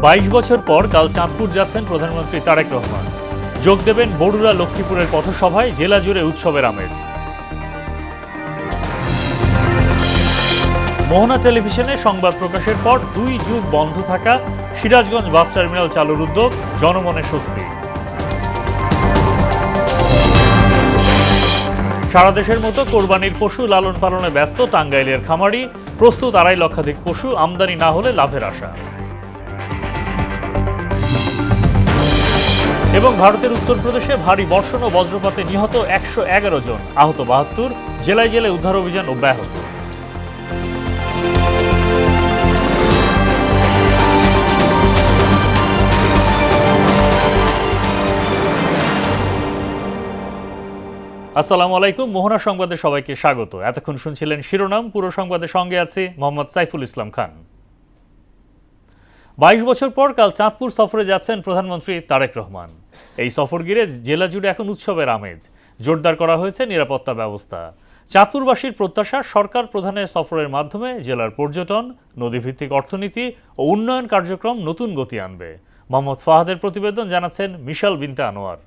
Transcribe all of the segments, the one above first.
22 বছর পর কাল চাঁদপুর যাচ্ছেন প্রধানমন্ত্রী তারেক রহমান। যোগ দেবেন বরুড়া লক্ষ্মীপুরের পথসভায়, জেলা জুড়ে উৎসবের আমেজ। মোহনা টেলিভিশনে সংবাদ প্রকাশের পর 2 যুগ বন্ধ থাকা সিরাজগঞ্জ বাস টার্মিনাল চালুর উদ্যোগ, জনমনে স্বস্তি। সারা দেশের মতো কোরবানির পশু লালন পালনে ব্যস্ত টাঙ্গাইলের খামারি, প্রস্তুত 2.5 লক্ষাধিক পশু, আমদানি না হলে লাভের আশা। এবং ভারতের উত্তরপ্রদেশে ভারী বর্ষণ ও বজ্রপাতে নিহত 111 জন, আহত 72, জেলায় জেলায় উদ্ধার অভিযান অব্যাহত। আসসালামু আলাইকুম, মোহনা সংবাদে সবাইকে স্বাগত। এতক্ষণ শুনছিলেন শিরোনাম, পুরো সংবাদের সঙ্গে আছে মোহাম্মদ সাইফুল ইসলাম খান। 22 বছর পর কাল চাঁদপুর সফরে যাচ্ছেন প্রধানমন্ত্রী তারেক রহমান। এই সফর ঘিরে জেলা জুড়ে এখন উৎসবের আমেজ। জোরদার করা হয়েছে নিরাপত্তা ব্যবস্থা। চাঁদপুরবাসীর প্রত্যাশা, সরকার প্রধানের সফরের মাধ্যমে জেলার পর্যটন, নদীভিত্তিক অর্থনীতি ও উন্নয়ন কার্যক্রম নতুন গতি আনবে। মোহাম্মদ ফাহাদের প্রতিবেদন, জানাচ্ছেন মিশাল বিনতে আনোয়ার।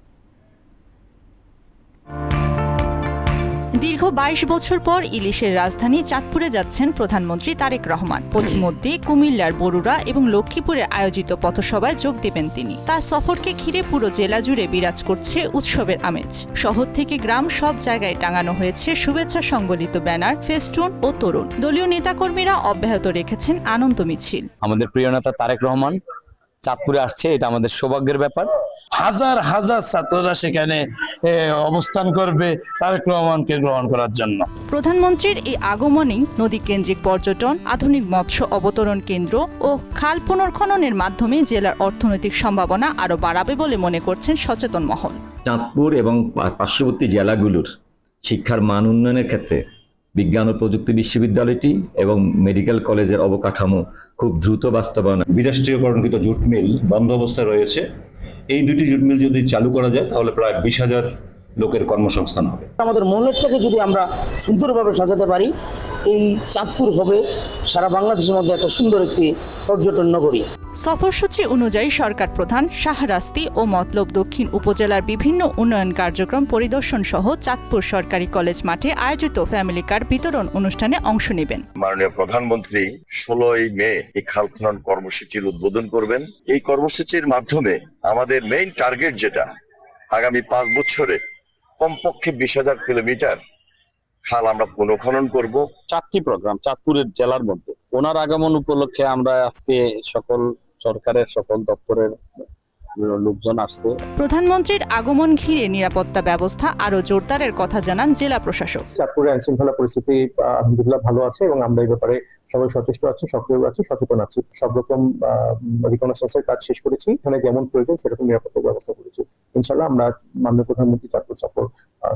দীর্ঘ 22 বছর পর ইলিশের রাজধানী চাঁদপুরে যাচ্ছেন প্রধানমন্ত্রী তারেক রহমান। পথিমধ্যে কুমিল্লার বরুড়া এবং লক্ষ্মীপুরে আয়োজিত পথসভায় যোগ দেবেন তিনি। তার সফরকে ঘিরে পুরো জেলা জুড়ে বিরাজ করছে উৎসবের আমেজ। শহর থেকে গ্রাম সব জায়গায় টাঙানো হয়েছে শুভেচ্ছা সংবলিত ব্যানার, ফেস্টুন ও তরুণ। দলীয় নেতাকর্মীরা অব্যাহত রেখেছেন আনন্দ মিছিল। আমাদের প্রিয় নেতা তারেক রহমান চাঁদপুরে আসছে, এটা আমাদের সৌভাগ্যের ব্যাপার। হাজার হাজার ছাত্ররা সেখানে অবস্থান করবে তারেক রহমানকে গ্রহণ করার জন্য। প্রধানমন্ত্রীর এই আগমনেই নদী কেন্দ্রিক পর্যটন, আধুনিক মৎস্য অবতরণ কেন্দ্র ও খাল পুনর্খননের মাধ্যমে জেলার অর্থনৈতিক সম্ভাবনা আরও বাড়াবে বলে মনে করছেন সচেতন মহল। চাঁদপুর এবং পার্শ্ববর্তী জেলাগুলোর শিক্ষার মান উন্নয়নের ক্ষেত্রে বিজ্ঞান ও প্রযুক্তি বিশ্ববিদ্যালয়টি এবং মেডিকেল কলেজের অবকাঠামো খুব দ্রুত বাস্তবায়ন। বিরাষ্ট্রীয়করণকৃত জুট মিল বন্ধ অবস্থায় রয়েছে। এই 2টি জুট মিল যদি চালু করা যায় তাহলে প্রায় 20,000 লোকের কর্মসংস্থান হবে। আমাদের মনেরটাকে যদি আমরা সুন্দরভাবে সাজাতে পারি, এই চাঁদপুর হবে সারা বাংলাদেশের মধ্যে একটা সুন্দর একটি পর্যটন নগরী। সফরসূচি অনুযায়ী সরকার প্রধান শাহরাস্তি ও মতলব দক্ষিণ উপজেলার বিভিন্ন উন্নয়ন কার্যক্রম পরিদর্শন সহ চাঁদপুর সরকারি কলেজ মাঠে আয়োজিত ফ্যামিলি কার্ড বিতরণ অনুষ্ঠানে অংশ নেবেন। মাননীয় প্রধানমন্ত্রী 16ই মে এই খাল খনন কর্মসূচির উদ্বোধন করবেন। এই কর্মসূচির মাধ্যমে আমাদের মেইন টার্গেট যেটা, আগামী 5 বছরে কমপক্ষে 20,000 কিলোমিটার খাল আমরা পুনঃখনন করব। 4টি প্রোগ্রাম চাঁদপুরের জেলার মধ্যে। ওনার আগমন উপলক্ষে আমরা আজকে সকল সরকারের সকল দপ্তরের লোকজন আসছে। প্রধানমন্ত্রীর আগমন ঘিরে নিরাপত্তা ব্যবস্থা আরো জোরদারের কথা জানান জেলা প্রশাসক। চাঁদপুরের আইনশৃঙ্খলা পরিস্থিতি আলহামদুলিল্লাহ ভালো আছে এবং আমরা এই ব্যাপারে সবাই সচেষ্ট আছি, সক্রিয় আছি, সচেতন আছি। সব রকম রিকনেসান্সের কাজ শেষ করেছি, এখানে যেমন প্রয়োজন সেরকম নিরাপত্তা ব্যবস্থা করেছি। ইনশাআল্লাহ আমরা মাননীয় প্রধানমন্ত্রী চাঁদপুর সফর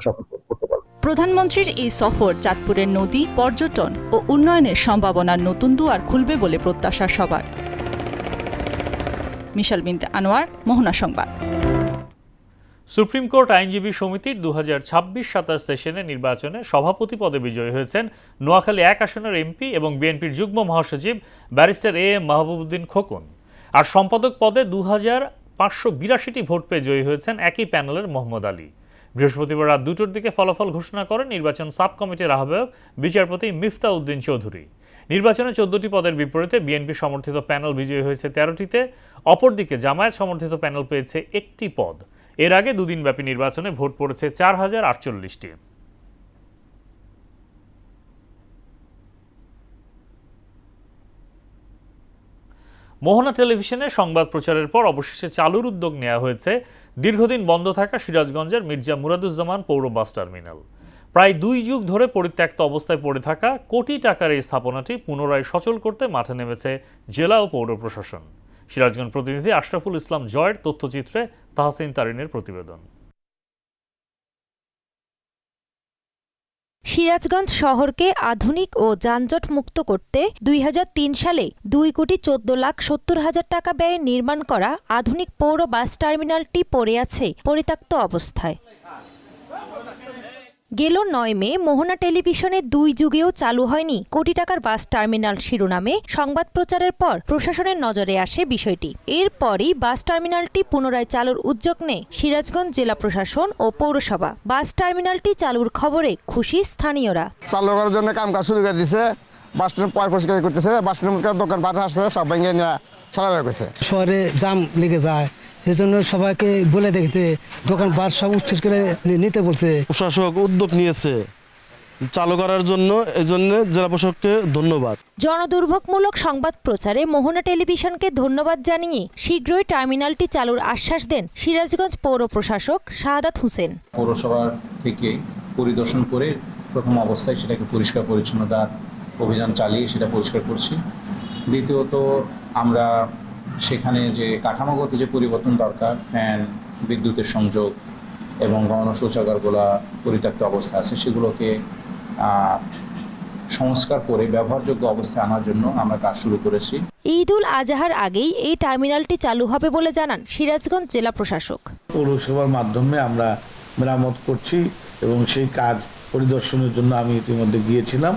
সফল করতে পারব। প্রধানমন্ত্রীর এই সফর চাঁদপুরের নদী, পর্যটন ও উন্নয়নের সম্ভাবনার নতুন দুয়ার খুলবে বলে প্রত্যাশা সবার। মিশাল বিনতে আনোয়ার, মোহনা সংবাদ। সুপ্রিম কোর্ট আইনজীবী সমিতির 2026-27 সেশনে নির্বাচনে সভাপতি পদে বিজয়ী হয়েছেন নোয়াখালী 1 আসনের এমপি এবং বিএনপির যুগ্ম মহাসচিব ব্যারিস্টার AM মাহবুবউদ্দিন খোকন। আর সম্পাদক পদে 2582টি ভোট পেয়ে জয়ী হয়েছেন একই প্যানেলের মোহাম্মদ আলী। বৃহস্পতিবার রাত 2টোর দিকে ফলাফল ঘোষণা করেন নির্বাচন সাব কমিটির আহ্বায়ক বিচারপতি মিফতাউদ্দিন চৌধুরী। নির্বাচনে 14টি পদের বিপরীতে বিএনপি সমর্থিত প্যানেল বিজয়ী হয়েছে 13টিতে। অপরদিকে জামায়াত সমর্থিত প্যানেল পেয়েছে 1টি পদ। এর আগে 2 দিনব্যাপী নির্বাচনে ভোট পড়েছে 4048টি। মোহনা টেলিভিশনে সংবাদ প্রচারের পর অবশেষে চালুর উদ্যোগ নেওয়া হয়েছে দীর্ঘদিন বন্ধ থাকা সিরাজগঞ্জের মির্জা মুরাদুজ্জামান পৌর বাস টার্মিনাল। প্রায় 2 যুগ ধরে পরিত্যক্ত অবস্থায় পড়ে থাকা কোটি টাকার এই স্থাপনাটি পুনরায় সচল করতে মাঠে নেমেছে জেলা ও পৌর প্রশাসন। সিরাজগঞ্জ প্রতিনিধি আশরাফুল ইসলাম জয়ের তথ্যচিত্রে তাহসিন তারিনের প্রতিবেদন। সিরাজগঞ্জ শহরকে আধুনিক ও যানজট মুক্ত করতে 2003 সালে 2,14,70,000 টাকা ব্যয়ে নির্মাণ করা আধুনিক পৌর বাস টার্মিনালটি পড়ে আছে পরিত্যক্ত অবস্থায়। গেল ৯ মে মোহনা টেলিভিশনে ২ যুগেও চালু হয়নি কোটি টাকার বাস টার্মিনাল শিরোনামে সংবাদ প্রচারের পর প্রশাসনের নজরে আসে বিষয়টি। এরপরই বাস টার্মিনালটি পুনরায় চালুর উদ্যোগ নেয় সিরাজগঞ্জ জেলা প্রশাসন ও পৌরসভা। বাস টার্মিনালটি চালুর খবরে খুশি স্থানীয়রা। চালু করার জন্য কাজ শুরু করে দিছে, বাস স্ট্যান্ড পরিষ্কার করতেছে, বাস স্ট্যান্ড দোকান পাট আসছে সব ভেঙে নিয়ে চালানো করছে। শহরে জাম লেগে যায়, সেজন্য সবাইকে বলে দেখতে দোকান পাট সব উচ্ছেদ করে নিতে বলছে। প্রশাসক উদ্যোগ নিয়েছে চালু করার জন্য, এই জন্য জেলা প্রশাসককে ধন্যবাদ। জনদুর্ভোগমূলক সংবাদ প্রচারে মোহনা টেলিভিশনকে ধন্যবাদ জানিয়ে শীঘ্রই টার্মিনালটি চালুর আশ্বাস দেন সিরাজগঞ্জ পৌর প্রশাসক শাহাদাত হোসেন। পৌরসভার থেকে পরিদর্শন করে প্রথম অবস্থায় সেটাকে পরিষ্কার পরিচ্ছন্নতার অভিযান চালিয়ে সেটা পরিষ্কার করছি। দ্বিতীয়ত আমরা সেখানে যে কাঠামোগত যে পরিবর্তন দরকার, ফ্যান, বিদ্যুতের সংযোগ এবং গণ শৌচাগারগুলো পরিত্যক্ত অবস্থা আছে, সেগুলোকে সংস্কার করে ব্যবহারযোগ্য অবস্থায় আনার জন্য আমরা কাজ শুরু করেছি। ঈদ উল আজহার আগেই এই টার্মিনালটি চালু হবে বলে জানান সিরাজগঞ্জ জেলা প্রশাসক। পৌরসভার মাধ্যমে আমরা মেরামত করছি এবং সেই কাজ পরিদর্শনের জন্য আমি ইতিমধ্যে গিয়েছিলাম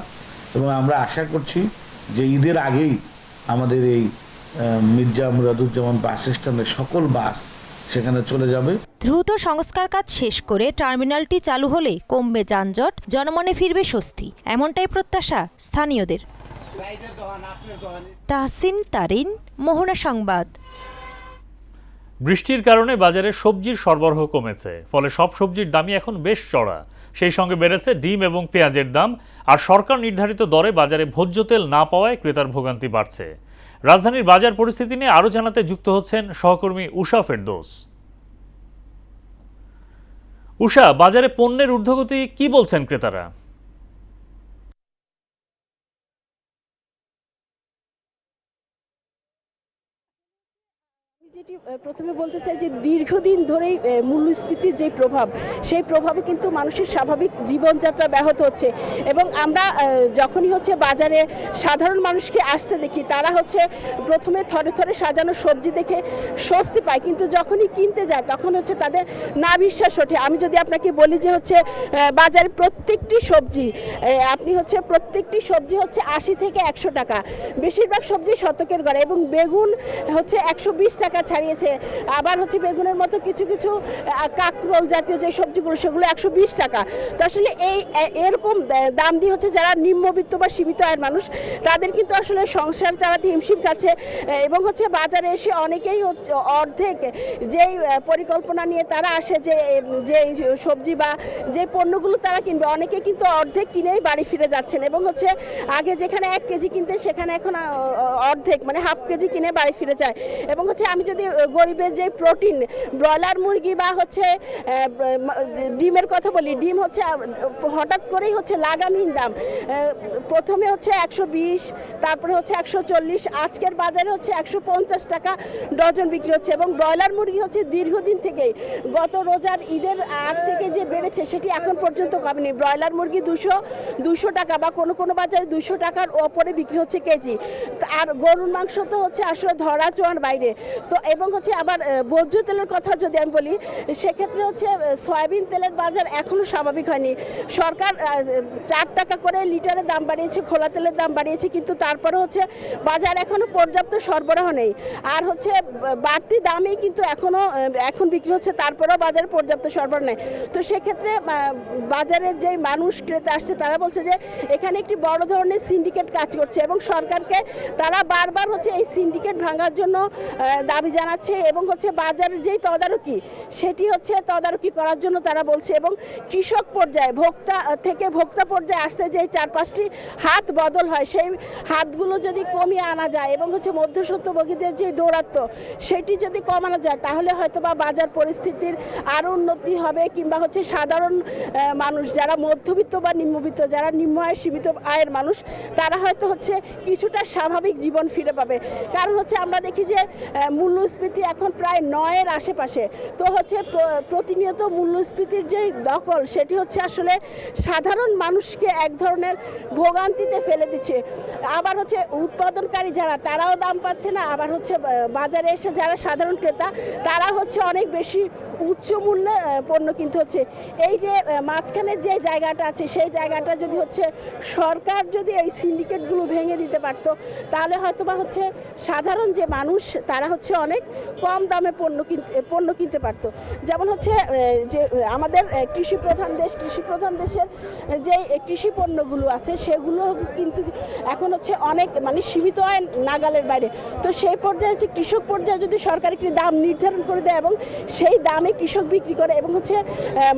এবং আমরা আশা করছি যে ঈদের আগেই আমাদের এই মির্জা মুরাদুজ্জামান বাস স্ট্যান্ডের সকল বাস সেখানে চলে যাবে। দ্রুত সংস্কার কাজ শেষ করে টার্মিনালটি চালু হলে কমবে যানজট, জনমনে ফিরবে স্বস্তি, এমনটাই প্রত্যাশা স্থানীয়দের। তাহসিন তারিন, মোহনা সংবাদ। বৃষ্টির কারণে বাজারে সবজির সরবরাহ কমেছে, ফলে সব সবজির দামই এখন বেশ চড়া। সেই সঙ্গে বেড়েছে ডিম এবং পেঁয়াজের দাম, আর সরকার নির্ধারিত দরে বাজারে ভোজ্য তেল না পাওয়ায় ক্রেতার ভোগান্তি বাড়ছে। রাজধানীর বাজার পরিস্থিতি নিয়ে আরও জানাতে যুক্ত হচ্ছেন সহকর্মী উষা ফেরদৌস। উষা, বাজারে পণ্যের ঊর্ধ্বগতি কি বলছেন ক্রেতারা? যেটি প্রথমে বলতে চাই যে দীর্ঘদিন ধরেই মূল্যস্ফীতির যে প্রভাব, সেই প্রভাবে কিন্তু মানুষের স্বাভাবিক জীবনযাত্রা ব্যাহত হচ্ছে এবং আমরা যখনই হচ্ছে বাজারে সাধারণ মানুষকে আসতে দেখি, তারা হচ্ছে প্রথমে থরে থরে সাজানো সবজি দেখে স্বস্তি পায়, কিন্তু যখনই কিনতে যায় তখন হচ্ছে তাদের না বিশ্বাস ওঠে। আমি যদি আপনাকে বলি যে হচ্ছে বাজারে প্রত্যেকটি সবজি হচ্ছে 80 থেকে 100 টাকা, বেশিরভাগ সবজি শতকের গড়ে, এবং বেগুন হচ্ছে 120 টাকা ছাড়িয়েছে। আবার হচ্ছে বেগুনের মতো কিছু কিছু কাকরোল জাতীয় যে সবজিগুলো, সেগুলো 120 টাকা। তো আসলে এরকম দাম দিয়ে হচ্ছে যারা নিম্নবিত্ত বা সীমিত আয়ের মানুষ, তাদের কিন্তু আসলে সংসার চালাতে হিমশিম খাচ্ছে এবং হচ্ছে বাজারে এসে অনেকেই অর্ধেক যেই পরিকল্পনা নিয়ে তারা আসে যে সবজি বা যে পণ্যগুলো তারা কিনবে, অনেকে কিন্তু অর্ধেক কিনেই বাড়ি ফিরে যাচ্ছেন এবং হচ্ছে আগে যেখানে 1 কেজি কিনতেন সেখানে এখন অর্ধেক মানে হাফ কেজি কিনে বাড়ি ফিরে যায়। এবং হচ্ছে আমি যদি গরিবের যে প্রোটিন, ব্রয়লার মুরগি বা হচ্ছে ডিমের কথা বলি, ডিম হচ্ছে হঠাৎ করেই হচ্ছে লাগামহীন দাম, প্রথমে হচ্ছে 120, তারপরে হচ্ছে 140, আজকের বাজারে হচ্ছে 150 টাকা ডজন বিক্রি হচ্ছে। এবং ব্রয়লার মুরগি হচ্ছে দীর্ঘদিন থেকেই, গত রোজার ঈদের আগ থেকে যে বেড়েছে সেটি এখন পর্যন্ত কমেনি। ব্রয়লার মুরগি 200 টাকা বা কোনো বাজারে 200 টাকার ওপরে বিক্রি হচ্ছে কেজি। আর গরুর মাংস তো হচ্ছে আসলে ধরা ছোঁয়ার বাইরে। তো এবং হচ্ছে আবার ভোজ্য তেলের কথা যদি আমি বলি, সেক্ষেত্রে হচ্ছে সয়াবিন তেলের বাজার এখনো স্বাভাবিক হয়নি। সরকার 4 টাকা করে লিটারের দাম বাড়িয়েছে, খোলা তেলের দাম বাড়িয়েছে, কিন্তু তারপরে হচ্ছে বাজার এখনো পর্যাপ্ত সরবরাহ নেই। আর হচ্ছে বাড়তি দামেই কিন্তু এখন বিক্রি হচ্ছে, তারপরেও বাজারে পর্যাপ্ত সরবরাহ নেই। তো সেক্ষেত্রে বাজারের যে মানুষ ক্রেতা আসছে, তারা বলছে যে এখানে একটি বড় ধরনের সিন্ডিকেট কাজ করছে এবং সরকারকে তারা বারবার হচ্ছে এই সিন্ডিকেট ভাঙার জন্য দাবি জানাচ্ছে এবং হচ্ছে বাজারের যেই তদারকি, সেটি হচ্ছে তদারকি করার জন্য তারা বলছে। এবং কৃষক পর্যায়ে, ভোক্তা থেকে ভোক্তা পর্যায়ে আসতে যে 4-5টি হাত বদল হয়, সেই হাতগুলো যদি কমিয়ে আনা যায় এবং হচ্ছে মধ্যস্বত্বভোগীদের যে দৌরাত্ম্য, সেটি যদি কমানো যায়, তাহলে হয়তো বা বাজার পরিস্থিতির আরও উন্নতি হবে, কিংবা হচ্ছে সাধারণ মানুষ যারা মধ্যবিত্ত বা নিম্নবিত্ত, যারা নিম্ন আয়ের সীমিত আয়ের মানুষ, তারা হয়তো হচ্ছে কিছুটা স্বাভাবিক জীবন ফিরে পাবে। কারণ হচ্ছে আমরা দেখি যে মূল্যস্ফীতি এখন প্রায় 9-এর আশেপাশে। তো হচ্ছে প্রতিনিয়ত মূল্যস্ফীতির যে দখল, সেটি হচ্ছে আসলে সাধারণ মানুষকে এক ধরনের ভোগান্তিতে ফেলে দিচ্ছে। আবার হচ্ছে উৎপাদনকারী যারা, তারাও দাম পাচ্ছে না, আবার হচ্ছে বাজারে এসে যারা সাধারণ ক্রেতা, তারা হচ্ছে অনেক বেশি উচ্চ মূল্যে পণ্য কিনতে হচ্ছে। এই যে মাঝখানের যে জায়গাটা আছে সেই জায়গাটা যদি হচ্ছে সরকার যদি এই সিন্ডিকেটগুলো ভেঙে দিতে পারতো তাহলে হয়তো বা হচ্ছে সাধারণ যে মানুষ তারা হচ্ছে অনেক কম দামে পণ্য কিনতে পারতো। যেমন হচ্ছে যে আমাদের কৃষি প্রধান দেশের যে কৃষি পণ্যগুলো আছে সেগুলো কিন্তু এখন হচ্ছে অনেক মানে সীমিত আয় নাগালের বাইরে। তো সেই পর্যায়ে হচ্ছে কৃষক পর্যায়ে যদি সরকার একটি দাম নির্ধারণ করে দেয় এবং সেই দামে কৃষক বিক্রি করে এবং হচ্ছে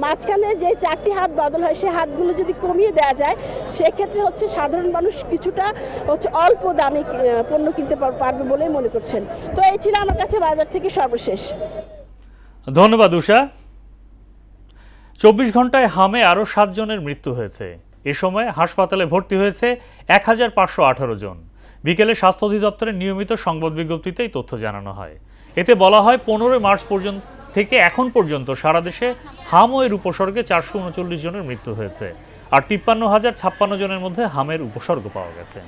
মাঝখানে যে 4টি হাত বদল হয় সেই হাতগুলো যদি কমিয়ে দেওয়া যায় সেক্ষেত্রে হচ্ছে সাধারণ মানুষ কিছুটা হচ্ছে অল্প দামে পণ্য কিনতে পারবে বলে মনে করছেন। তো এই ছিল আমার কাছে বাজার থেকে সর্বশেষ। ধন্যবাদ উষা। 24 ঘন্টায় হামে আরও 7 জনের মৃত্যু হয়েছে। এ সময় হাসপাতালে ভর্তি হয়েছে 1518 জন। বিকেলে স্বাস্থ্য অধিদপ্তরের নিয়মিত সংবাদ বিজ্ঞপ্তিতে এই তথ্য জানানো হয়। এতে বলা হয় 15 মার্চ পর্যন্ত থেকে এখন পর্যন্ত সারা দেশে হাম ও এর উপসর্গে 439 জনের মৃত্যু হয়েছে, আর 53,056 জনের মধ্যে হামের উপসর্গ পাওয়া গেছে।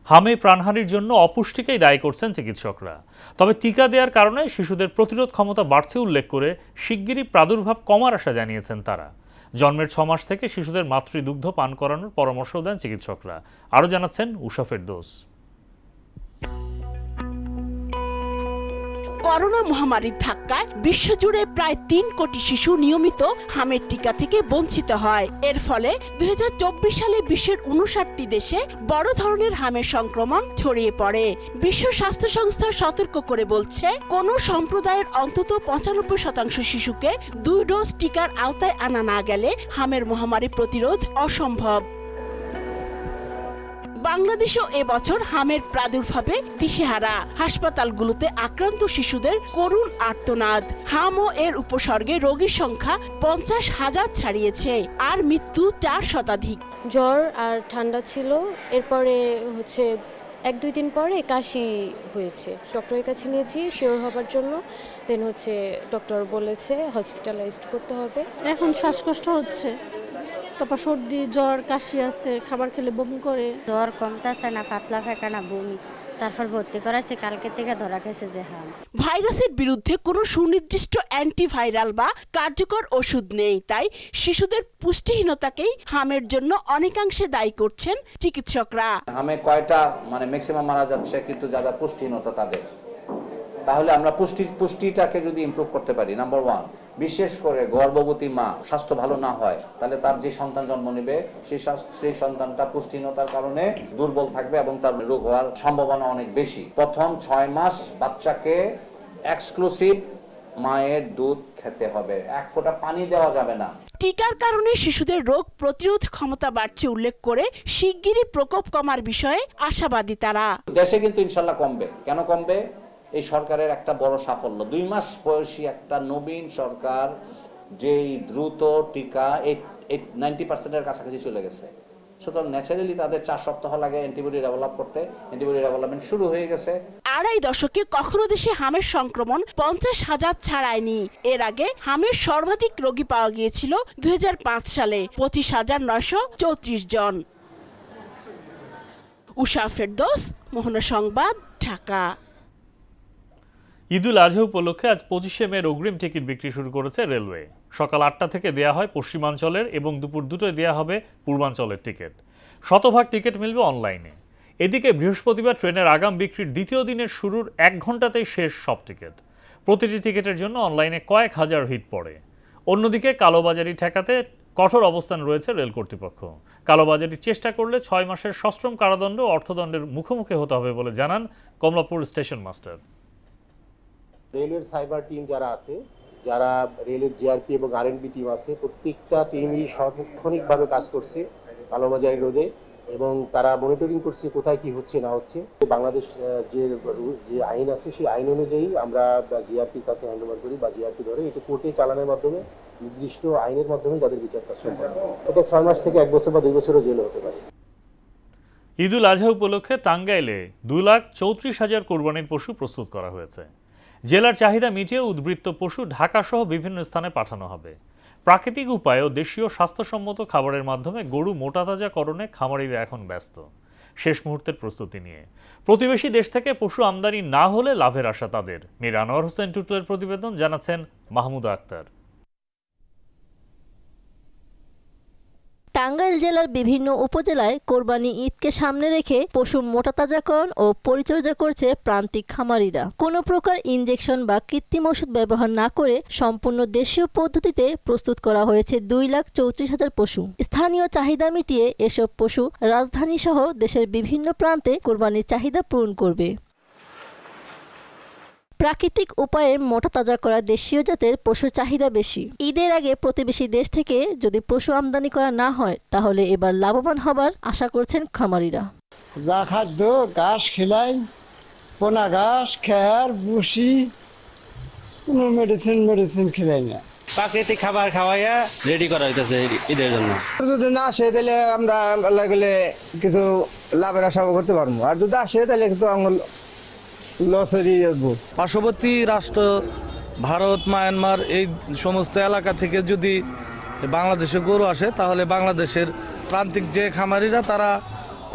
হামে প্রাণহানির জন্য অপুষ্টিকেই দায়ী করছেন চিকিৎসকরা। তবে টিকা দেওয়ার কারণে শিশুদের প্রতিরোধ ক্ষমতা বাড়ছে উল্লেখ করে শিগগিরই প্রাদুর্ভাব কমার আশা জানিয়েছেন তারা। জন্মের 6 মাস থেকে শিশুদের মাতৃদুগ্ধ পান করানোর পরামর্শ দেন চিকিৎসকরা। আরও জানাচ্ছেন উষা ফেরদৌস। করোনা মহামারীর ধাক্কায় বিশ্বজুড়ে প্রায় 3 কোটি শিশু নিয়মিত হামের টিকা থেকে বঞ্চিত হয়। এর ফলে 2024 সালে বিশ্বের 59টি দেশে বড় ধরনের হামের সংক্রমণ ছড়িয়ে পড়ে। বিশ্ব স্বাস্থ্য সংস্থা সতর্ক করে বলছে, কোন সম্প্রদায়ের অন্তত 95% শিশুকে 2 ডোজ টিকার আওতায় আনা না গেলে হামের মহামারী প্রতিরোধ অসম্ভব। বাংলাদেশও এবছর হামের প্রাদুর্ভাবে দিশেহারা। হাসপাতালগুলোতে আক্রান্ত শিশুদের করুণ আর্তনাদ। হাম ও এর উপসর্গে রোগীর সংখ্যা 50,000 ছাড়িয়েছে, আর মৃত্যু 4 শতাধিক। জ্বর আর ঠান্ডা ছিল, এরপরে হচ্ছে 1-2 দিন পরে কাশি হয়েছে। ডক্টরের কাছে নিয়েছি শিওর হবার জন্য, দেন হচ্ছে ডক্টর বলেছে হসপিটালাইজড করতে হবে। এখন শ্বাসকষ্ট হচ্ছে, তারপর সর্দি জ্বর কাশি আছে, খাবার খেলে বমি করে। জ্বর কমতেছে না, পাতলা পায়খানা বমি, তারপর ভর্তি করাছে, কালকে থেকে ধরা গেছে যে হাম। ভাইরাসের বিরুদ্ধে কোনো সুনির্দিষ্ট অ্যান্টিভাইরাল বা কার্যকর ওষুধ নেই, তাই শিশুদের পুষ্টিহীনতাকেই হামের জন্য অনেকাংশে দায়ী করছেন চিকিৎসকরা। হামে কয়টা মানে ম্যাক্সিমাম মারা যাচ্ছে, কিন্তু যারা পুষ্টিহীনতা তাদের, তাহলে আমরা পুষ্টিটাকে যদি ইমপ্রুভ করতে পারি, নাম্বার 1, বিশেষ করে গর্ভবতী মা স্বাস্থ্য ভালো না হয় তাহলে তার যে সন্তান জন্ম নেবে সেই সন্তানটা পুষ্টিহীনতার কারণে দুর্বল থাকবে এবং তার রোগ হওয়ার সম্ভাবনা অনেক বেশি। প্রথম 6 মাস বাচ্চাকে এক্সক্লুসিভ মায়ের দুধ খেতে হবে, 1 ফোঁটা পানি দেওয়া যাবে না। টিকার কারণে শিশুদের রোগ প্রতিরোধ ক্ষমতা বাড়ছে উল্লেখ করে শিগগিরই প্রকোপ কমার বিষয়ে আশাবাদী তারা। দেশে কিন্তু ইনশাল্লাহ কমবে। কেন কমবে? এই সরকারের একটা বড় সাফল্য, 2 মাস বয়সী একটা নবীন সরকার যেই দ্রুত টিকা 90%-এর কাছাকাছি চলে গেছে। সুতরাং ন্যাচারালি তাদের 4 সপ্তাহ লাগে অ্যান্টিবডি ডেভেলপ করতে, অ্যান্টিবডি ডেভেলপমেন্ট শুরু হয়ে গেছে। 2.5 দশকে কখনো দেশে হামের সংক্রমণ 50,000 ছাড়ায়নি। এর আগে হামের সর্বাধিক রোগী পাওয়া গিয়েছিল 2005 সালে 25,934 জন। উষা ফেরদৌস, মোহনা সংবাদ, ঢাকা। ঈদুল আজহা উপলক্ষে আজ 25শে মে অগ্রিম টিকিট বিক্রি শুরু করেছে রেলওয়ে। সকাল 8টা থেকে দেয়া হয় পশ্চিমাঞ্চলের এবং দুপুর 2টায় দেয়া হবে পূর্বাঞ্চলের টিকিট। শতভাগ টিকিট মিলবে অনলাইনে। এদিকে বৃহস্পতিবার ট্রেনের আগাম বিক্রির দ্বিতীয় দিনের শুরুর 1 ঘন্টাতেই শেষ সব টিকিট। প্রতিটি টিকিটের জন্য অনলাইনে কয়েক হাজার হিট পড়ে। অন্যদিকে কালোবাজারি ঠেকাতে কঠোর অবস্থান রয়েছে রেল কর্তৃপক্ষ। কালোবাজারির চেষ্টা করলে 6 মাসের সশ্রম কারাদণ্ড ও অর্থদণ্ডের মুখোমুখি হতে হবে বলে জানান কমলাপুর স্টেশন মাস্টার। রেলের সাইবার টিম যারা আছে, যারা রেলের জিআরপি এবং আরএনবি টিম আছে, প্রত্যেকটা টিমই সার্বক্ষণিকভাবে কাজ করছে কালোবাজারি রোধে, এবং তারা মনিটরিং করছে কোথায় কি হচ্ছে না হচ্ছে। বাংলাদেশ যে আইন আছে সেই আইন অনুযায়ী আমরা জিআরপির কাছে হ্যান্ড ওভার করি বা জিআরপি ধরে এটা কোর্টে চালানোর মাধ্যমে নির্দিষ্ট আইনের মাধ্যমে তাদের বিচার কাজ সম্পন্ন। এটা 6 মাস থেকে 1 বছর বা 2 বছরও জেল হতে পারে। ঈদুল আজহা উপলক্ষে টাঙ্গাইলে 2,34,000 কোরবানির পশু প্রস্তুত করা হয়েছে। জেলার চাহিদা মিটিয়ে উদ্বৃত্ত পশু ঢাকাসহ বিভিন্ন স্থানে পাঠানো হবে। প্রাকৃতিক উপায়ে ও দেশীয় স্বাস্থ্যসম্মত খাবারের মাধ্যমে গরু মোটাতাজাকরণে খামারিরা এখন ব্যস্ত। শেষ মুহূর্তের প্রস্তুতি নিয়ে। প্রতিবেশী দেশ থেকে পশু আমদানি না হলে লাভের আশা তাদের। মীর আনোয়ার হোসেন টুটুলের প্রতিবেদন, জানাচ্ছেন মাহমুদা আক্তার। টাঙ্গাইল জেলার বিভিন্ন উপজেলায় কোরবানি ঈদকে সামনে রেখে পশু মোটাতাজাকরণ ও পরিচর্যা করছে প্রান্তিক খামারিরা। কোনো প্রকার ইনজেকশন বা কৃত্রিম ওষুধ ব্যবহার না করে সম্পূর্ণ দেশীয় পদ্ধতিতে প্রস্তুত করা হয়েছে 2,34,000 পশু। স্থানীয় চাহিদা মিটিয়ে এসব পশু রাজধানী সহ দেশের বিভিন্ন প্রান্তে কোরবানির চাহিদা পূরণ করবে। প্রাকৃতিক উপায়ে মোটাতাজা করা দেশীয় জাতের পশুর চাহিদা বেশি। ঈদের আগে প্রতিবেশী দেশ থেকে যদি পশু আমদানি করা না হয় তাহলে এবার লাভবান হবার আশা করছেন খামারিরা। যা খাদ্য ঘাস খেলাই, পোনা ঘাস, খেয়ার, বুসি, কোনো মেডিসিন খেলাই না, প্রাকৃতিক খাবার খাওয়াইয়া রেডি করা হইতেছে ঈদের জন্য। যদি না আসে তাহলে আমরা লাগলে কিছু লাভের আশা করতে পারবো, আর যদি আসে তাহলে কিন্তু আমরা পার্শ্ববর্তী রাষ্ট্র ভারত, মায়ানমার এই সমস্ত এলাকা থেকে যদি বাংলাদেশে গরু আসে তাহলে বাংলাদেশের প্রান্তিক যে খামারিরা তারা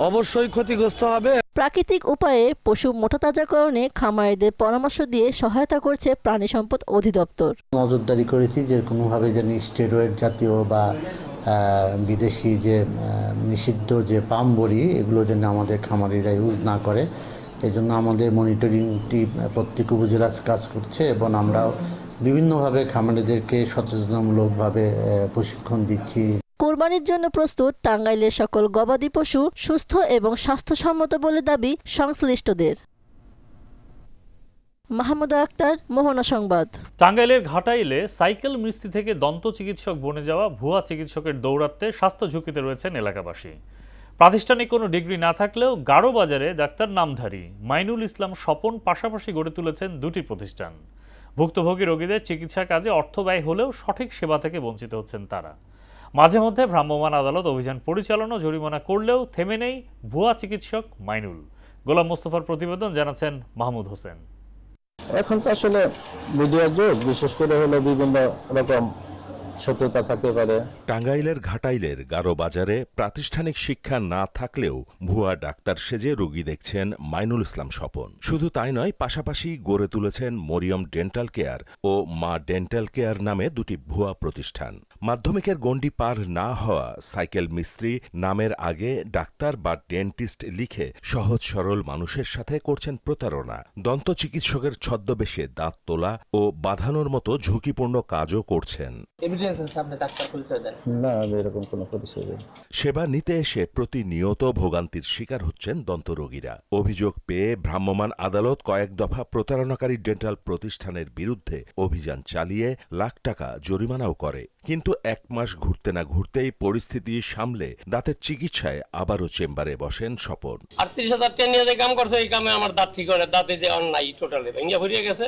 অবশ্যই ক্ষতিগ্রস্ত হবে। প্রাকৃতিক উপায়ে পশু মোটাতাজাকরণে খামারিদের পরামর্শ দিয়ে সহায়তা করছে প্রাণী সম্পদ অধিদপ্তর। নজরদারি করেছি যে কোনোভাবে যেন স্টেরয়েড জাতীয় বা বিদেশি যে নিষিদ্ধ যে পাম বড়ি এগুলো যেন আমাদের খামারিরা ইউজ না করে। এই জন্য আমাদের মনিটরিংটি প্রত্যেক উপজেলায় কাজ করছে এবং আমরাও বিভিন্নভাবে খামারিদেরকে সচেতনামূলকভাবে প্রশিক্ষণ দিচ্ছি। কোরবানির জন্য প্রস্তুত টাঙ্গাইলের সকল গবাদি পশু সুস্থ এবং স্বাস্থ্যসম্মত বলে দাবি সংশ্লিষ্টদের। মাহমুদা আক্তার, মোহনা সংবাদ। টাঙ্গাইলের ঘাটাইলে সাইকেল মিস্ত্রি থেকে দন্ত চিকিৎসক বনে যাওয়া ভুয়া চিকিৎসকের দৌরাত্মে স্বাস্থ্য ঝুঁকিতে রয়েছেন এলাকাবাসী। প্রাতিষ্ঠানিক কোনো ডিগ্রি না থাকলেও গাঢ় বাজারে ডাক্তার নামধারী মাইনুল ইসলাম স্বপন পাশাপাশি গড়ে তুলেছেন দুটি প্রতিষ্ঠান। ভুক্তভোগী রোগীদের চিকিৎসা কাজে অর্থ ব্যয় হলেও সঠিক সেবা থেকে বঞ্চিত হচ্ছেন তারা। মাঝে মধ্যে ভ্রাম্যমাণ আদালত অভিযান পরিচালনা জরিমানা করলেও থেমে নেই ভুয়া চিকিৎসক মাইনুল। গোলাম মোস্তফার প্রতিবেদন, জানাচ্ছেন মাহমুদ হোসেন। এখন তো আসলে মিডিয়ার যুগ, বিশেষ করে হলো বিভিন্ন রকম সত্যতা থাকতে পারে। টাঙ্গাইলের ঘাটাইলের গারো বাজারে প্রাতিষ্ঠানিক শিক্ষা না থাকলেও ভুয়া ডাক্তার সেজে রোগী দেখছেন মাইনুল ইসলাম স্বপন। শুধু তাই নয়, পাশাপাশি গড়ে তুলেছেন মরিয়ম ডেন্টাল কেয়ার ও মা ডেন্টাল কেয়ার নামে দুটি ভুয়া প্রতিষ্ঠান। মাধ্যমিকের গণ্ডি পার না হওয়া সাইকেল মিস্ত্রি নামের আগে ডাক্তার বা ডেন্টিস্ট লিখে সহজ সরল মানুষের সাথে করছেন প্রতারণা। দন্ত চিকিৎসকের ছদ্মবেশে দাঁত তোলা ও বাঁধানোর মতো ঝুঁকিপূর্ণ কাজও করছেন। সেবা নিতে এসে প্রতিনিয়ত ভোগান্তির শিকার হচ্ছেন দন্তরোগীরা। অভিযোগ পেয়ে ভ্রাম্যমাণ আদালত কয়েক দফা প্রতারণাকারী ডেন্টাল প্রতিষ্ঠানের বিরুদ্ধে অভিযান চালিয়ে লাখ টাকা জরিমানাও করে। কিন্তু এক মাস ঘুরতে না ঘুরতেই পরিস্থিতি সামলে দাঁতের চিকিৎসায় আবারও চেম্বারে বসেন স্বপন। 38,000 টাকা নিয়ে যে কাম করছে এই কামে আমার দাঁত ঠিক করে দাঁতে যে অন্যায় টোটালি ভেঙে ভরিয়ে গেছে।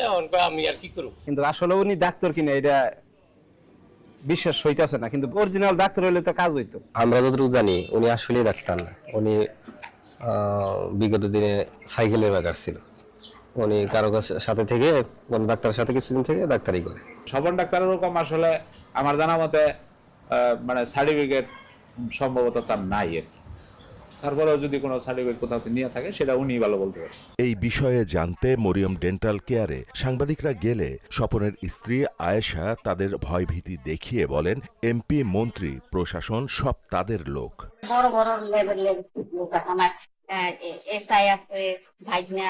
আমি আর কি করব? কিন্তু আসলে উনি ডাক্তার কিনা এটা বিশ্বাস হইতেছে না, কিন্তু অরিজিনাল ডাক্তার হইলে তো কাজ হইতো। আমরা যতটুকু জানি উনি আসলে ডাক্তার না, উনি বিগত দিনে সাইকেলের ব্যাপার ছিল। উনি কারো সাথে থেকে কোন ডাক্তারের সাথে কিছুদিন থেকে ডাক্তারি করে। স্বপন ডাক্তারের ওরকম আসলে আমার জানা মতে মানে সার্টিফিকেট সম্ভবত তার নাই। তারপরেও যদি কোনো সার্টিফিকেট কোথাও নিয়ে থাকে সেটা উনি ভালো বলতে পারেন। এই বিষয়ে জানতে মরিয়ম ডেন্টাল কেয়ারে সাংবাদিকরা গেলে স্বপনের স্ত্রী আয়েশা তাদের ভয়ভীতি দেখিয়ে বলেন, এমপি, মন্ত্রী, প্রশাসন সব তাদের লোক। বড় বড় লেভেলের লোক, আমার এসআই আছে, ভাইনা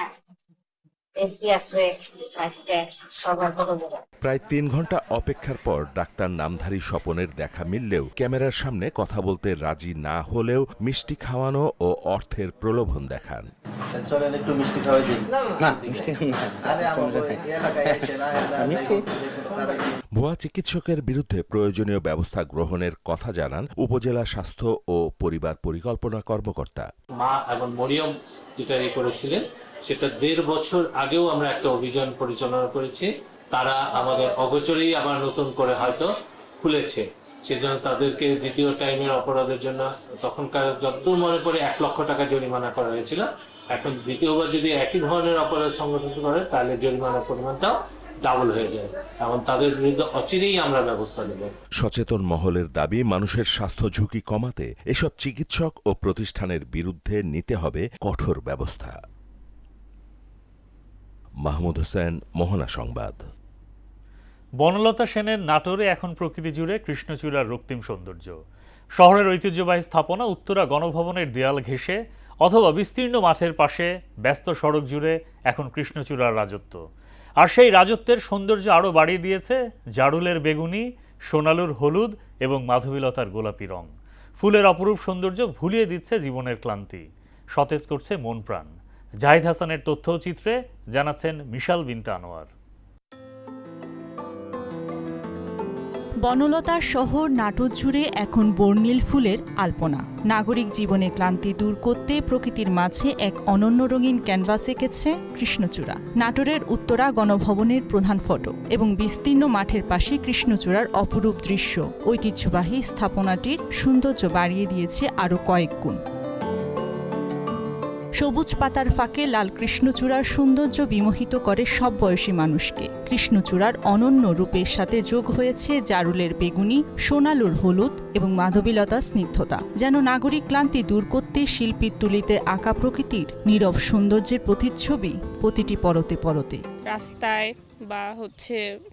প্রায় 3 ঘন্টা অপেক্ষার পর ডাক্তার নামধারী স্বপনের দেখা মিললেও ক্যামেরার সামনে কথা বলতে রাজি না হলেও মিষ্টি খাওয়ানো ও অর্থের প্রলোভন দেখান। ভুয়া চিকিৎসকের বিরুদ্ধে প্রয়োজনীয় ব্যবস্থা গ্রহণের কথা জানান উপজেলা স্বাস্থ্য ও পরিবার পরিকল্পনা কর্মকর্তা। মা এবং মরিয়ম যেটা করেছিলেন সেটা 1.5 বছর আগেও আমরা একটা অভিযান পরিচালনা করেছি। তারা আমাদের অগোচরেই আবার নতুন করে হয়তো খুলেছে, সেজন্য তাদেরকে দ্বিতীয় টাইমের অপরাধের জন্য তখনকার যতদূর মনে পড়ে 1 লক্ষ টাকা জরিমানা করা হয়েছিল। এখন দ্বিতীয়বার যদি একই ধরনের অপরাধ সংগঠিত করে তাহলে জরিমানার পরিমাণটাও ডাবল হয়ে যায়। এখন তাদের বিরুদ্ধে অচিরেই আমরা ব্যবস্থা নেব। সচেতন মহলের দাবি, মানুষের স্বাস্থ্য ঝুঁকি কমাতে এসব চিকিৎসক ও প্রতিষ্ঠানের বিরুদ্ধে নিতে হবে কঠোর ব্যবস্থা। মাহমুদ হোসেন, মোহনা সংবাদ। বনলতা সেনের নাটোরে এখন প্রকৃতি জুড়ে কৃষ্ণচূড়ার রক্তিম সৌন্দর্য। শহরের ঐতিহ্যবাহী স্থাপনা উত্তরা গণভবনের দেয়াল ঘেঁষে অথবা বিস্তীর্ণ মাঠের পাশে ব্যস্ত সড়ক জুড়ে এখন কৃষ্ণচূড়ার রাজত্ব। আর সেই রাজত্বের সৌন্দর্য আরও বাড়িয়ে দিয়েছে জারুলের বেগুনি, সোনালুর হলুদ এবং মাধবীলতার গোলাপি রং। ফুলের অপরূপ সৌন্দর্য ভুলিয়ে দিচ্ছে জীবনের ক্লান্তি, সতেজ করছে মন প্রাণ। জাহিদ হাসানের তথ্যচিত্রে জানাচ্ছেন মিশাল বিনতে আনোয়ার। বনলতার শহর নাটোর জুড়ে এখন বর্ণিল ফুলের আলপনা। নাগরিক জীবনের ক্লান্তি দূর করতে প্রকৃতির মাঝে এক অনন্য রঙিন ক্যানভাস এঁকেছে কৃষ্ণচূড়া। নাটোরের উত্তরা গণভবনের প্রধান ফটক এবং বিস্তীর্ণ মাঠের পাশে কৃষ্ণচূড়ার অপরূপ দৃশ্য ঐতিহ্যবাহী স্থাপনাটির সৌন্দর্য বাড়িয়ে দিয়েছে আরও কয়েক গুণ। সবুজ পাতার ফাঁকে লাল কৃষ্ণচূড়ার সৌন্দর্য বিমোহিত করে সব বয়সী মানুষকে। কৃষ্ণচূড়ার অনন্য রূপের সাথে যোগ হয়েছে জারুলের বেগুনি, সোনালুর হলুদ এবং মাধবীলতা স্নিগ্ধতা, যেন নাগরিক ক্লান্তি দূর করতে শিল্পীর তুলিতে আঁকা প্রকৃতির নীরব সৌন্দর্যের প্রতিচ্ছবি প্রতিটি পরতে পরতে। রাস্তায় বা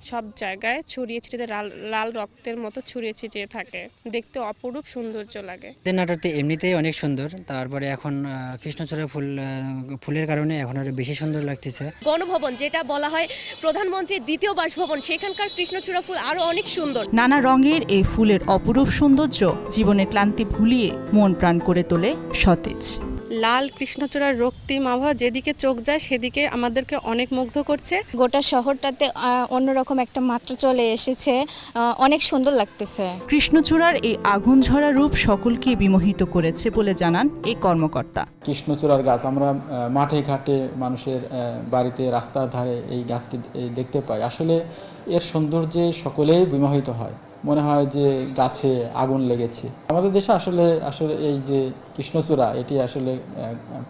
সব জায়গায় ছড়িয়ে ছিটিয়ে লাল রক্তের মতো ছড়িয়ে ছিটিয়ে থাকে, দেখতে অপরূপ সৌন্দর্য লাগে। নাটোরতে এমনিতেই অনেক সুন্দর, তারপরে এখন কৃষ্ণচূড়া ফুলের কারণে এখন আরো বেশি সুন্দর লাগতেছে। গণভবন, যেটা বলা হয় প্রধানমন্ত্রীর দ্বিতীয় বাসভবন, সেখানকার কৃষ্ণচূড়া ফুল আরো অনেক সুন্দর। নানা রঙের এই ফুলের অপরূপ সৌন্দর্য জীবনের ক্লান্তি ভুলিয়ে মন প্রাণ করে তোলে সতেজ। লাল কৃষ্ণচূড়ার রক্তিম আবহাওয়া যেদিকে চোখ যায় সেদিকে আমাদেরকে অনেক মুগ্ধ করছে। গোটা শহরটাতে অন্যরকম একটা মাত্রা চলে এসেছে, অনেক সুন্দর লাগতেছে। কৃষ্ণচূড়ার এই আগুন ঝরা রূপ সকলকে বিমোহিত করেছে বলে জানান এই কর্মকর্তা। কৃষ্ণচূড়ার গাছ আমরা মাঠে ঘাটে মানুষের বাড়িতে রাস্তার ধারে এই গাছটি দেখতে পাই। আসলে এর সৌন্দর্যে সকলেই বিমোহিত হয়, মনে হয় যে গাছে আগুন লেগেছে। আমাদের দেশে আসলে এই যে কৃষ্ণচূড়া, এটি আসলে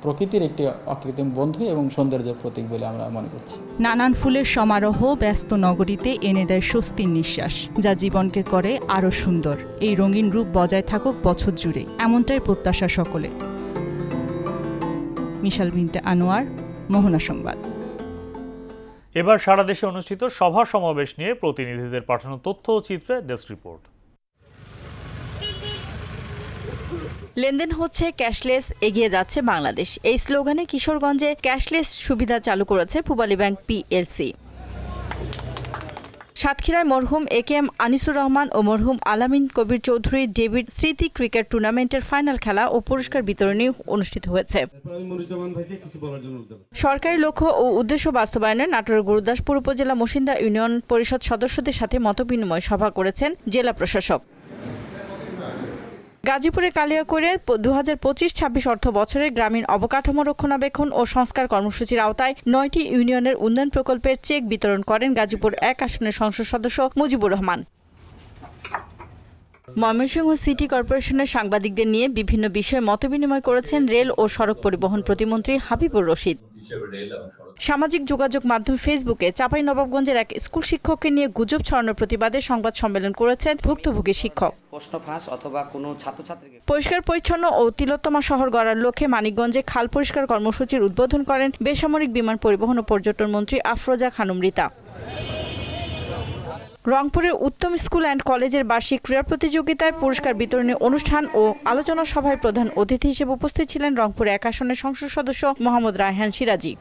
প্রকৃতির একটি অকৃত্রিম বন্ধু এবং সৌন্দর্যের প্রতীক বলে আমরা মনে করছি। নানান ফুলের সমারোহ ব্যস্ত নগরীতে এনে দেয় স্বস্তির নিঃশ্বাস, যা জীবনকে করে আরও সুন্দর। এই রঙিন রূপ বজায় থাকুক বছর জুড়ে, এমনটাই প্রত্যাশা সকলে। মিশাল বিনতে আনোয়ার, মোহনা সংবাদ। এবার সারা দেশে অনুষ্ঠিত সভা সমাবেশ নিয়ে প্রতিনিধিদের পাঠানো তথ্য ও চিত্রে ডেস্ক রিপোর্ট। লেনদেন হচ্ছে ক্যাশলেস, এগিয়ে যাচ্ছে বাংলাদেশ। এই স্লোগানে কিশোরগঞ্জে ক্যাশলেস সুবিধা চালু করেছে পূবালী ব্যাংক পিএলসি। সাতক্ষীরায় মরহুম একেএম আনিসুর রহমান ও মরহুম আলামিন কবির চৌধুরী ডেভিড স্মৃতি ক্রিকেট টুর্নামেন্টের ফাইনাল খেলা ও পুরস্কার বিতরণী অনুষ্ঠিত হয়েছে। সরকারি লক্ষ্য ও উদ্দেশ্য বাস্তবায়নে নাটোরের গুরুদাসপুর উপজেলা মসিন্দা ইউনিয়ন পরিষদ সদস্যদের সাথে মতবিনিময় সভা করেছেন জেলা প্রশাসক। গাজীপুরের কালিয়াকৈরে 2025-26 অর্থ বছরে গ্রামীণ অবকাঠামো রক্ষণাবেক্ষণ ও সংস্কার কর্মসূচির আওতায় 9টি ইউনিয়নের উন্নয়ন প্রকল্পের চেক বিতরণ করেন গাজীপুর 1 আসনের সংসদ সদস্য মুজিবুর রহমান। ময়মনসিংহ সিটি কর্পোরেশনের সাংবাদিকদের নিয়ে বিভিন্ন বিষয়ে মতবিনিময় করেছেন রেল ও সড়ক পরিবহন প্রতিমন্ত্রী হাবিবুর রশিদ। সামাজিক যোগাযোগ মাধ্যম ফেসবুকে চাঁপাইনবাবগঞ্জের এক স্কুল শিক্ষককে নিয়ে গুজব ছড়ানোর প্রতিবাদে সংবাদ সম্মেলন করেছেন ভুক্তভোগী শিক্ষক। প্রশ্ন ফাঁস অথবা কোনো ছাত্রছাত্রীকে পরিষ্কার পরিচ্ছন্ন ও তিলোত্তমা শহর গড়ার লক্ষ্যে মানিকগঞ্জে খাল পরিষ্কার কর্মসূচির উদ্বোধন করেন বেসামরিক বিমান পরিবহন ও পর্যটন মন্ত্রী আফরোজা খানম রিতা। রংপুরের উত্তম স্কুল অ্যান্ড কলেজের বার্ষিক ক্রীড়া প্রতিযোগিতায় পুরস্কার বিতরণী অনুষ্ঠান ও আলোচনা সভায় প্রধান অতিথি হিসেবে উপস্থিত ছিলেন রংপুর 1 আসনের সংসদ সদস্য মোহাম্মদ রায়হান সিরাজি।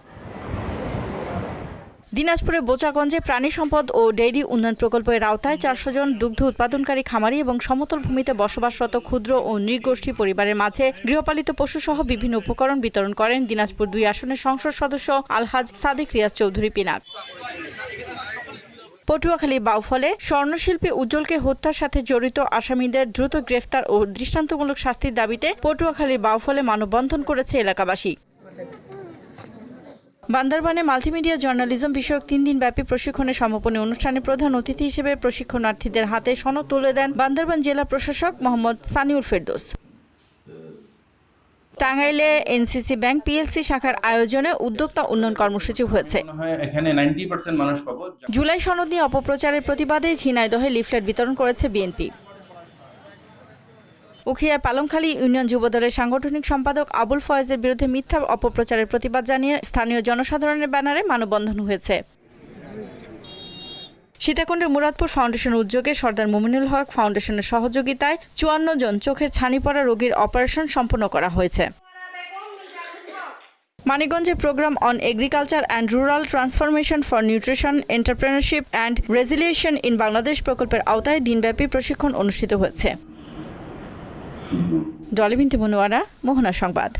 দিনাজপুরের বোচাগঞ্জে প্রাণী সম্পদ ও ডেইরি উন্নয়ন প্রকল্পের আওতায় 400 জন দুগ্ধ উৎপাদনকারী খামারি এবং সমতল ভূমিতে বসবাসরত ক্ষুদ্র ও নৃগোষ্ঠী পরিবারের মাঝে গৃহপালিত পশুসহ বিভিন্ন উপকরণ বিতরণ করেন দিনাজপুর 2 আসনের সংসদ সদস্য আলহাজ সাদিক রিয়াজ চৌধুরী পিনাক। পটুয়াখালীর বাউফলে স্বর্ণশিল্পী উজ্জ্বলকে হত্যার সাথে জড়িত আসামিদের দ্রুত গ্রেফতার ও দৃষ্টান্তমূলক শাস্তির দাবিতে পটুয়াখালীর বাউফলে মানববন্ধন করেছে এলাকাবাসী। বান্দরবানে মাল্টিমিডিয়া জার্নালিজম বিষয়ক 3 দিনব্যাপী প্রশিক্ষণের সমাপনী অনুষ্ঠানে প্রধান অতিথি হিসেবে প্রশিক্ষণার্থীদের হাতে সনদ তুলে দেন বান্দরবান জেলা প্রশাসক মোহাম্মদ সানিউল ফেরদৌস। টাঙ্গাইলে এনসিসি ব্যাংক পিএলসি শাখার আয়োজনে উদ্যোক্তা উন্নয়ন কর্মসূচি হয়েছে। এখানে 90% মানুষ পাবো। জুলাই সনদ নিয়ে অপপ্রচারের প্রতিবাদে ঝিনাইদহে লিফলেট বিতরণ করেছে বিএনপি। উখিয়া পালংখালী ইউনিয়ন যুবদলের সাংগঠনিক সম্পাদক আবুল ফয়েজের বিরুদ্ধে মিথ্যা অপপ্রচারের প্রতিবাদ জানিয়ে স্থানীয় জনসাধারণের ব্যানারে মানববন্ধন হয়েছে। সীতাকুণ্ডের মুরাদপুর ফাউন্ডেশন উদ্যোগে সর্দার মুমিনুল হক ফাউন্ডেশনের সহযোগিতায় 54 জন চোখের ছানি পড়া রোগীর অপারেশন সম্পন্ন করা হয়েছে। মানিকগঞ্জে programme on agriculture and rural transformation for nutrition entrepreneurship and resilience in Bangladesh প্রকল্পের আওতায় দিনব্যাপী প্রশিক্ষণ অনুষ্ঠিত হয়েছে। ডলি বিনতে মনোয়ারা, মোহনা সংবাদ।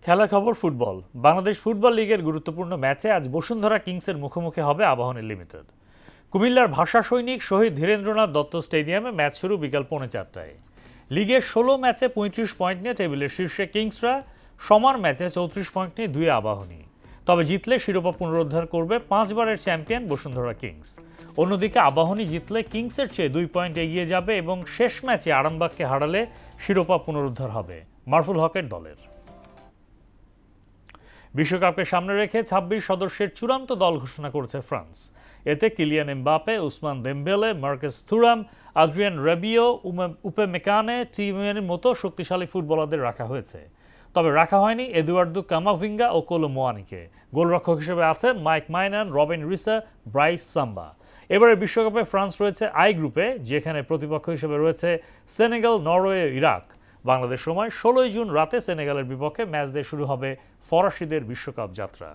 খেলার খবর ফুটবল। বাংলাদেশ ফুটবল লিগের গুরুত্বপূর্ণ ম্যাচে আজ বসুন্ধরা কিংসের মুখোমুখি হবে আবাহনী লিমিটেড। কুমিল্লার ভাষা সৈনিক শহীদ ধীরেন্দ্রনাথ দত্ত স্টেডিয়ামে ম্যাচ শুরু বিকাল 4:45টায়। লিগের 16 ম্যাচে 35 পয়েন্ট নিয়ে টেবিলের শীর্ষে কিংসরা, সমান ম্যাচে 34 পয়েন্ট নিয়ে 2 আবাহনী। তবে জিতলে শিরোপা পুনরুদ্ধার করবে 5 বারের চ্যাম্পিয়ন বসুন্ধরা কিংস। অন্যদিকে আবাহনী জিতলে কিংসের চেয়ে 2 পয়েন্ট এগিয়ে যাবে এবং শেষ ম্যাচে আরামবাগকে হারালে শিরোপা পুনরুদ্ধার হবে মারফুল হকের দলের। বিশ্বকাপকে সামনে রেখে 26 সদস্যের চূড়ান্ত দল ঘোষণা করেছে ফ্রান্স। এতে Kylian Mbappe, Ousmane Dembele, Marcus Thuram, Adrien Rabiot, Upamecano, টিমের মতো শক্তিশালী ফুটবলারদের রাখা হয়েছে। তবে রাখা হয়নি এদুয়ার্দো কামাভিঙ্গা ও কোলো মোয়ানিকে। গোলরক্ষক হিসেবে আছেন মাইক মাইনান, রবিন রিসা, ব্রাইস সাম্বা। এবারে বিশ্বকাপে ফ্রান্স রয়েছে আই গ্রুপে, যেখানে প্রতিপক্ষ হিসেবে রয়েছে সেনেগাল, নরওয়ে, ইরাক। বাংলাদেশ সময় 16 জুন রাতে সেনেগালের বিপক্ষে ম্যাচ দিয়ে শুরু হবে ফরাসিদের বিশ্বকাপ যাত্রা।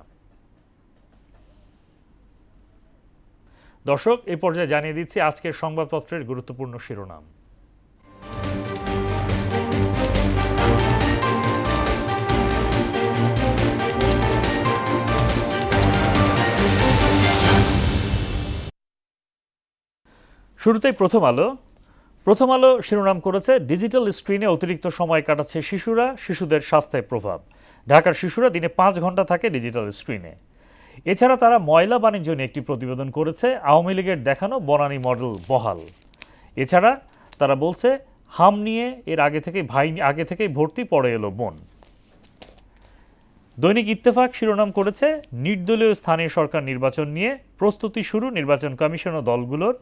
দর্শক, এই পর্যায়ে জানিয়ে দিচ্ছি আজকের সংবাদপত্রের গুরুত্বপূর্ণ শিরোনাম। শুরুতেই প্রথম আলো শিরোনাম করেছে ডিজিটাল স্ক্রিনে অতিরিক্ত সময় কাটাচ্ছে শিশুরা, শিশুদের স্বাস্থ্যে প্রভাব। ঢাকার শিশুরা দিনে 5 ঘন্টা থাকে ডিজিটাল স্ক্রিনে। এছাড়া তারা ময়লা বাণিজ্য নিয়ে একটি প্রতিবেদন করেছে। আওয়ামী লীগের দেখানো বনানী মডেল বহাল। এছাড়া তারা বলছে হাম নিয়ে এর আগে থেকেই ভর্তি, পড়ে এলো বোন। দৈনিক ইত্তেফাক শিরোনাম করেছে নির্দলীয় স্থানীয় সরকার নির্বাচন নিয়ে প্রস্তুতি শুরু নির্বাচন কমিশন ও দলগুলোর।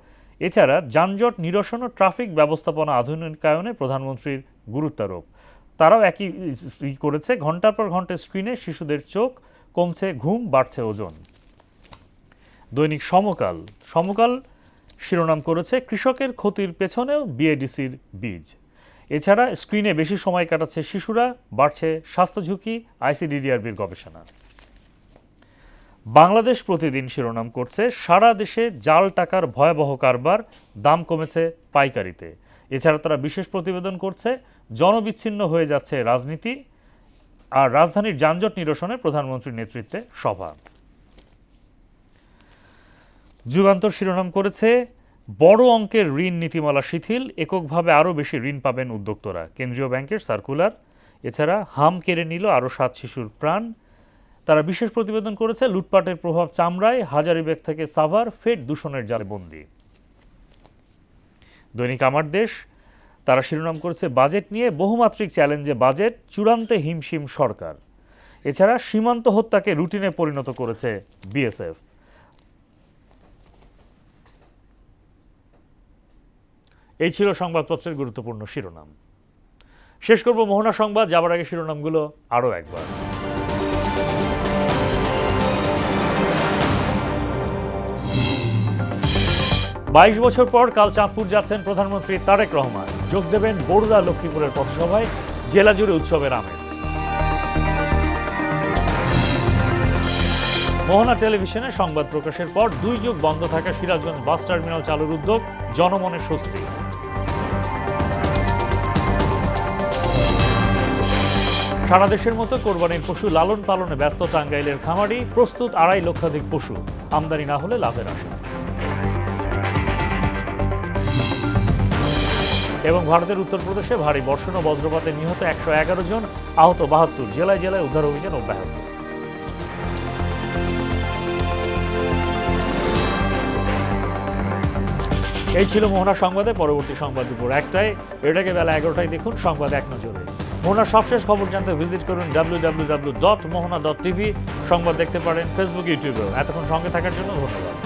এছাড়া যানজট নিরসন ও ট্রাফিক ব্যবস্থাপনা আধুনিকায়নে প্রধানমন্ত্রীর গুরুত্বারোপ। তারাও একই করেছে, ঘন্টার পর ঘন্টা স্ক্রিনে শিশুদের চোখ, কমছে ঘুম, বাড়ছে ওজন। দৈনিক সমকাল শিরোনাম করেছে কৃষকের ক্ষতির পেছনেও বিএডিসির বীজ। এছাড়া স্ক্রিনে বেশি সময় কাটাচ্ছে শিশুরা, বাড়ছে স্বাস্থ্য ঝুঁকি, আইসিডিডিআরবির গবেষণা। বাংলাদেশ প্রতিদিন শিরোনাম করছে সারা দেশে জাল টাকার ভয়াবহ কারবার, দাম কমেছে পাইকারিতে। এছাড়া তারা বিশেষ প্রতিবেদন করছে জনবিচ্ছিন্ন হয়ে যাচ্ছে রাজনীতি, আর রাজধানীর যানজট নিরসনে প্রধানমন্ত্রীর নেতৃত্বে সভা। যুগান্তর শিরোনাম করেছে বড় অঙ্কের ঋণ নীতিমালা শিথিল, এককভাবে আরও বেশি ঋণ পাবেন উদ্যোক্তারা, কেন্দ্রীয় ব্যাংকের সার্কুলার। এছাড়া হাম কেড়ে নিল আরও 7 শিশুর প্রাণ। তারা বিশেষ প্রতিবেদন করেছে লুটপাটের প্রভাব চামড়ায়, হাজারিবাগ থেকে সাভার ফের দূষণের জালে বন্দী। দৈনিক আমার দেশ তারা শিরোনাম করেছে বাজেট নিয়ে বহুমাত্রিক চ্যালেঞ্জে বাজেট, চূড়ান্তে হিমশিম সরকার। এছাড়া সীমান্ত হত্যাকে রুটিনে পরিণত করেছে বিএসএফ। এই ছিল সংবাদপত্রের গুরুত্বপূর্ণ শিরোনাম। শেষ করব মোহনা সংবাদ, যাবার আগে শিরোনামগুলো আরও একবার। বাইশ বছর পর কাল চাঁদপুর যাচ্ছেন প্রধানমন্ত্রী তারেক রহমান। যোগ দেবেন বরুড়া লক্ষ্মীপুরের পথসভায়, জেলা জুড়ে উৎসবের আমেজ। মোহনা টেলিভিশনে সংবাদ প্রকাশের পর 2 যুগ বন্ধ থাকা সিরাজগঞ্জ বাস টার্মিনাল চালুর উদ্যোগ, জনমনে স্বস্তি। সারা দেশের মতো কোরবানির পশু লালন পালনে ব্যস্ত টাঙ্গাইলের খামারি, প্রস্তুত 2.5 লক্ষাধিক পশু, আমদানি না হলে লাভের আশা। এবং ভারতের উত্তরপ্রদেশে ভারী বর্ষণ ও বজ্রপাতে নিহত 111 জন, আহত 72, জেলায় জেলায় উদ্ধার অভিযান অব্যাহত। এই ছিল মোহনা সংবাদে। পরবর্তী সংবাদ দুপুর 1টায়। এটাকে বেলা 11টায় দেখুন সংবাদ এক নজরে। মোহনার সবশেষ খবর জানতে ভিজিট করুন www.mohana.tv। সংবাদ দেখতে পারেন ফেসবুক, ইউটিউবেও। এতক্ষণ সঙ্গে থাকার জন্য ধন্যবাদ।